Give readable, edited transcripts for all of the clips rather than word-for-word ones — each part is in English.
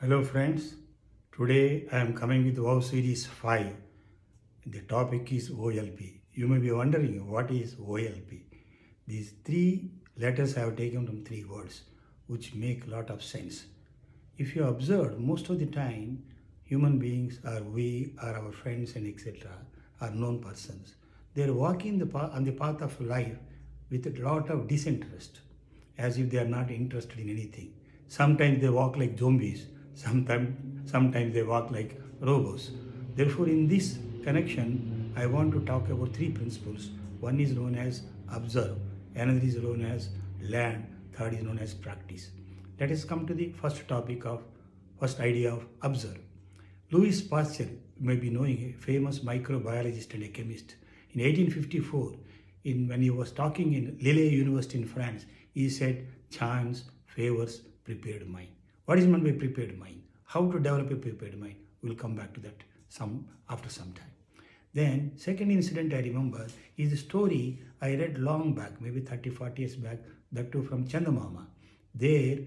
Hello friends, today I am coming with WoW Series 5. The topic is OLP. You may be wondering what is OLP. These three letters I have taken from three words which make a lot of sense. If you observe, most of the time human beings or we or our friends and etc. are known persons. They are walking on the path of life with a lot of disinterest, as if they are not interested in anything. Sometimes they walk like zombies, sometimes they walk like robots. Therefore, in this connection, I want to talk about three principles. One is known as observe, another is known as learn, third is known as practice. Let us come to the first idea of observe. Louis Pasteur, you may be knowing, a famous microbiologist and a chemist. In 1854, when he was talking in Lille University in France, he said, chance favors prepared mind. What is meant by prepared mind? How to develop a prepared mind? We'll come back to that after some time. Then, second incident I remember is a story I read long back, maybe 30, 40 years back, that too from Chandamama. There,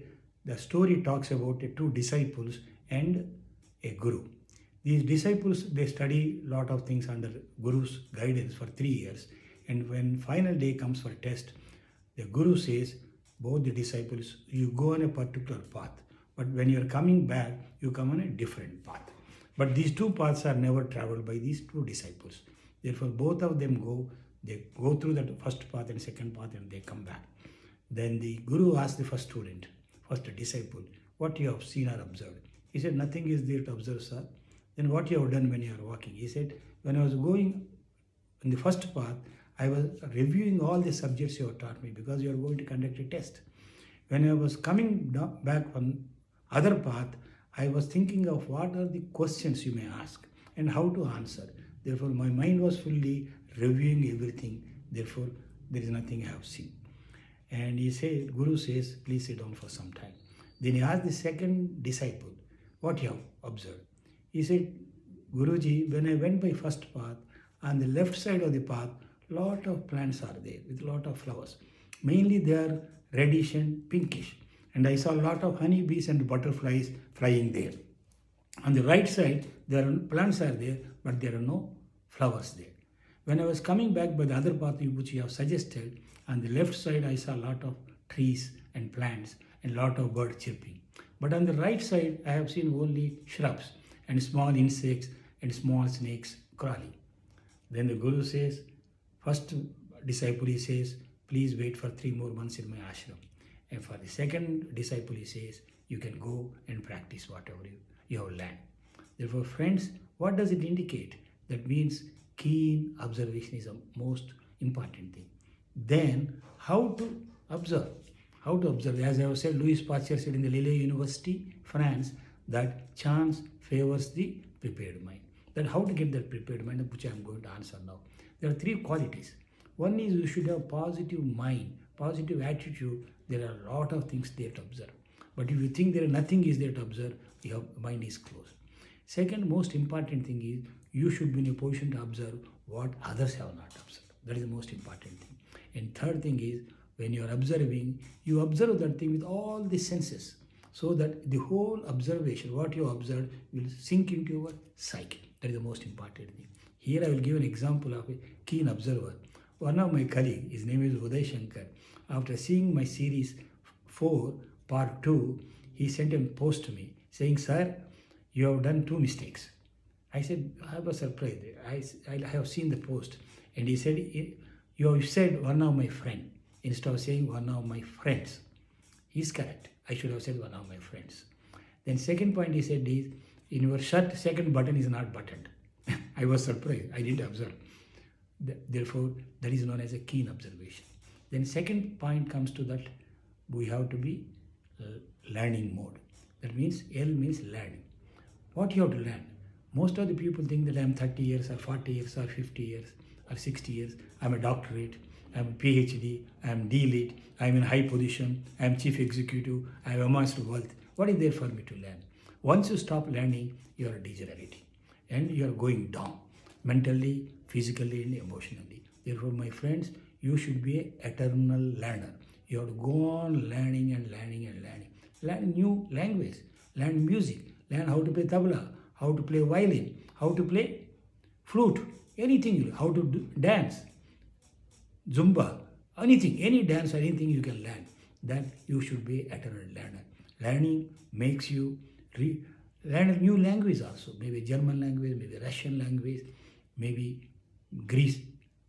the story talks about two disciples and a guru. These disciples, they study a lot of things under guru's guidance for 3 years. And when final day comes for test, the guru says, both the disciples, you go on a particular path. But when you are coming back, you come on a different path. But these two paths are never traveled by these two disciples. Therefore, both of them they go through the first path and second path and they come back. Then the guru asked the first disciple, what you have seen or observed. He said, nothing is there to observe, sir. Then what you have done when you are walking? He said, when I was going in the first path, I was reviewing all the subjects you have taught me because you are going to conduct a test. When I was coming back on other path, I was thinking of what are the questions you may ask and how to answer. Therefore, my mind was fully reviewing everything. Therefore, there is nothing I have seen. And Guru says, please sit down for some time. Then he asked the second disciple, what you have observed? He said, Guruji, when I went by first path, on the left side of the path, lot of plants are there with lot of flowers. Mainly they are reddish and pinkish. And I saw a lot of honeybees and butterflies flying there. On the right side, plants are there, but there are no flowers there. When I was coming back by the other path which you have suggested, on the left side I saw a lot of trees and plants and lot of bird chirping. But on the right side, I have seen only shrubs and small insects and small snakes crawling. Then the Guru says, first disciple he says, please wait for 3 more months in my ashram. And for the second disciple he says, you can go and practice whatever you have learned. Therefore, friends, what does it indicate? That means keen observation is the most important thing. Then, how to observe? How to observe? As I have said, Louis Pasteur said in the Lille University, France, that chance favors the prepared mind. That how to get that prepared mind, which I am going to answer now. There are 3 qualities. One is you should have positive mind, positive attitude. There are a lot of things there to observe. But if you think there is nothing is there to observe, your mind is closed. Second most important thing is you should be in a position to observe what others have not observed. That is the most important thing. And third thing is when you are observing, you observe that thing with all the senses so that the whole observation, what you observe, will sink into your psyche. That is the most important thing. Here I will give an example of a keen observer. One of my colleagues, his name is Uday Shankar, after seeing my series 4, part 2, he sent a post to me saying, sir, you have done 2 mistakes. I said, I was surprised. I have seen the post. And he said, you have said one of my friend instead of saying one of my friends. He's correct. I should have said one of my friends. Then second point he said is, in your shirt, second button is not buttoned. I was surprised. I didn't observe. Therefore, that is known as a keen observation. Then second point comes to that we have to be learning mode. That means L means learning. What you have to learn? Most of the people think that I am 30 years or 40 years or 50 years or 60 years. I am a doctorate, I am a PhD, I am D-Lit, I am in high position, I am chief executive, I have amassed wealth. What is there for me to learn? Once you stop learning, you are degenerating and you are going down mentally, physically and emotionally. Therefore, my friends, you should be an eternal learner. You have to go on learning and learning and learning. Learn new language. learn music, learn how to play tabla, how to play violin, how to play flute, anything, how to dance, Zumba, anything, any dance or anything you can learn. Then you should be eternal learner. Learning makes you learn a new language also, maybe German language, maybe Russian language, maybe Greece,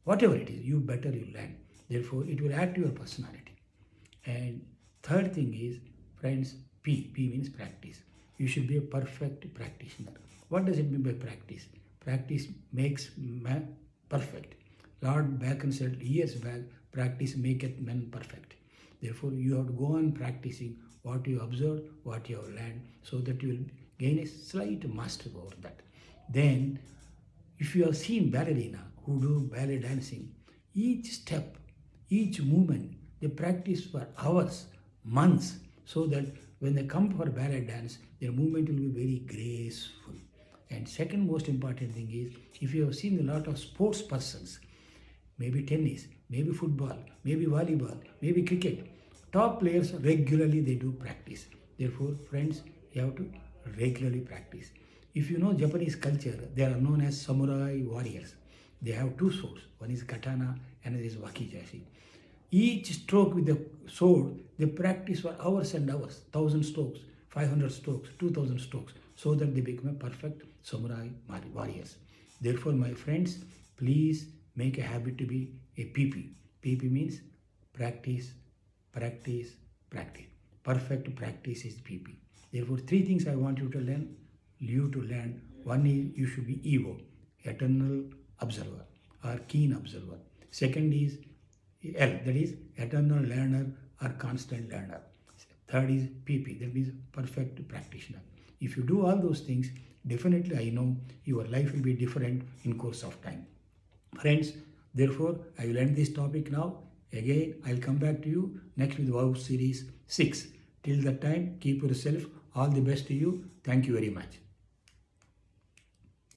whatever it is, you better you learn. Therefore, it will add to your personality. And third thing is, friends, P means practice. You should be a perfect practitioner. What does it mean by practice? Practice makes man perfect. Lord Bacon said years back, practice maketh men perfect. Therefore, you have to go on practicing what you observe, what you have learned, so that you will gain a slight mastery over that. Then, if you have seen ballerina who do ballet dancing, each step, each movement, they practice for hours, months, so that when they come for ballet dance, their movement will be very graceful. And second most important thing is, if you have seen a lot of sports persons, maybe tennis, maybe football, maybe volleyball, maybe cricket, top players regularly they do practice. Therefore, friends, you have to regularly practice. If you know Japanese culture, they are known as samurai warriors. They have two swords. One is katana, another is wakizashi. Each stroke with the sword, they practice for hours and hours, 1,000 strokes, 500 strokes, 2,000 strokes, so that they become a perfect samurai warriors. Therefore, my friends, please make a habit to be a PP. PP means practice, practice, practice. Perfect practice is PP. Therefore, three things I want you to learn. One is you should be EO, eternal observer or keen observer. Second is L, that is eternal learner or constant learner. Third is PP, that means perfect practitioner. If you do all those things, definitely I know your life will be different in course of time. Friends, therefore, I will end this topic now. Again, I'll come back to you next with Wow Series 6. Till that time, keep yourself. All the best to you. Thank you very much.